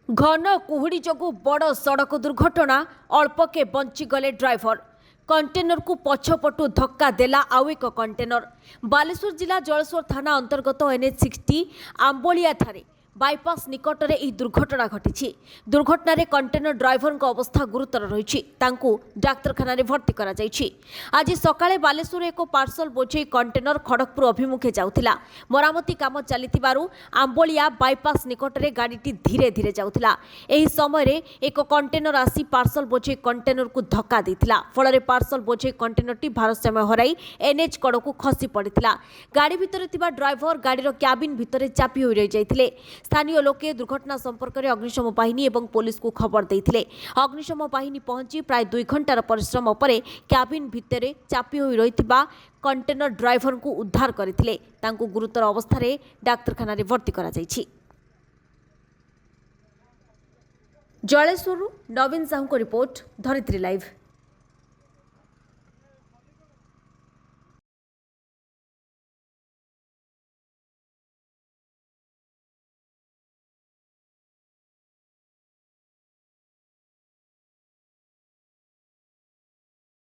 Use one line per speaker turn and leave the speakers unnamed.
घन कुहुड़ी जोगु बड़ सड़क दुर्घटना अल्पके बंचीगले ड्राइवर कंटेनर को पछपटू धक्का देला आउ एक कंटेनर। बालेश्वर जिला जलस्वर थाना अंतर्गत NH60 आंबोलिया ठारे बाईपास निकटरे यह दुर्घटना घटी। दुर्घटन कंटेनर ड्राइवर अवस्था गुरुतर रही डाक्तरखाना भर्ती कर आज सकाळे बालेश्वर एक पार्सल बोझे कंटेनर खड़गपुर अभिमुखे जाउथिला। मरामती काम चली आंबोलिया बाईपास निकटरे गाड़ीटी धीरे धीरे जाउथिला। एही समय एक कंटेनर आसी पार्सल बोझे कंटेनर को धक्का देथिला। फल पार्सल बोझे कंटेनरटी भारसाम्य हराई NH कड़क खसी पड़ता। गाड़ी भितर थिबा ड्राइवर गाड़ीर क्याबिन भितर चापी हो रही जाइथिले। स्थानीय लोके दुर्घटना संपर्क में अग्निशम बाहिनी और पुलिस को खबर देते। अग्निशम बाहिनी पहुंची प्राय 2 घंटार परिश्रम पर क्याबिन भितर चापी हो रही कंटेनर ड्राइवर को उद्धार करते। गुरुतर अवस्था डाक्तरखाना भर्ती कर जलेश्वर नवीन साहू को रिपोर्ट धरित्री लाइव।